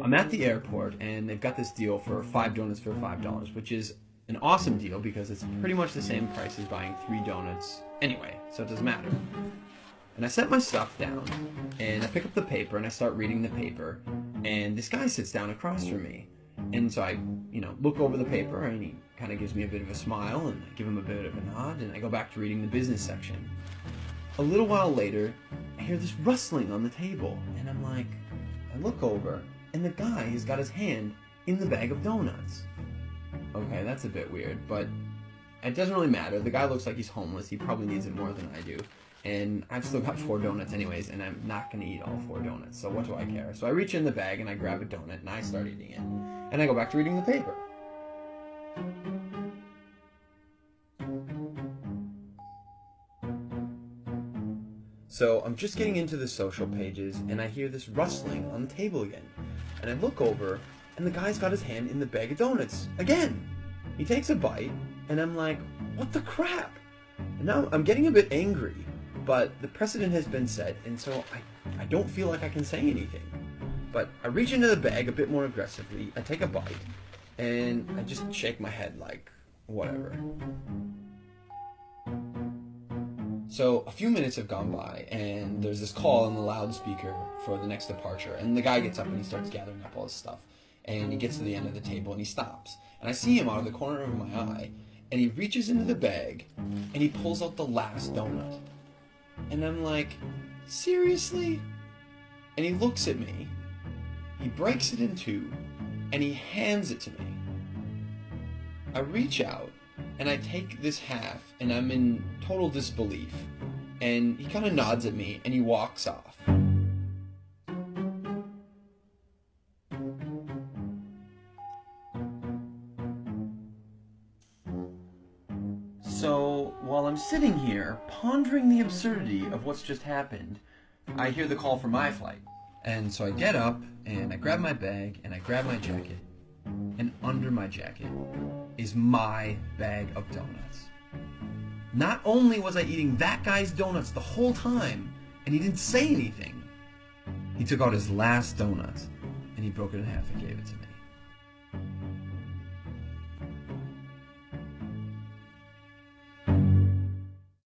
I'm at the airport, and they've got this deal for 5 donuts for $5, which is an awesome deal because it's pretty much the same price as buying 3 donuts anyway, so it doesn't matter. And I set my stuff down, and I pick up the paper, and I start reading the paper, and this guy sits down across from me. And so I, look over the paper, and he kind of gives me a bit of a smile, and I give him a bit of a nod, and I go back to reading the business section. A little while later, I hear this rustling on the table, and I'm like, I look over, and the guy has got his hand in the bag of donuts. Okay, that's a bit weird, but it doesn't really matter. The guy looks like he's homeless. He probably needs it more than I do. And I've still got 4 donuts anyways, and I'm not going to eat all 4 donuts, so what do I care? So I reach in the bag, and I grab a donut, and I start eating it. And I go back to reading the paper. So I'm just getting into the social pages, and I hear this rustling on the table again. And I look over, and the guy's got his hand in the bag of donuts again. He takes a bite, and I'm like, what the crap? And now I'm getting a bit angry, but the precedent has been set, and so I don't feel like I can say anything. But I reach into the bag a bit more aggressively, I take a bite, and I just shake my head like, whatever. So a few minutes have gone by, and there's this call on the loudspeaker for the next departure, and the guy gets up and he starts gathering up all his stuff, and he gets to the end of the table and he stops, and I see him out of the corner of my eye, and he reaches into the bag and he pulls out the last donut, and I'm like, seriously? And he looks at me, he breaks it in two, and he hands it to me. I reach out and I take this half, and I'm in total disbelief, and he kind of nods at me and he walks off. So while I'm sitting here pondering the absurdity of what's just happened, I hear the call for my flight. And so I get up and I grab my bag and I grab my jacket, and under my jacket is my bag of donuts. Not only was I eating that guy's donuts the whole time and he didn't say anything, he took out his last donut and he broke it in half and gave it to me.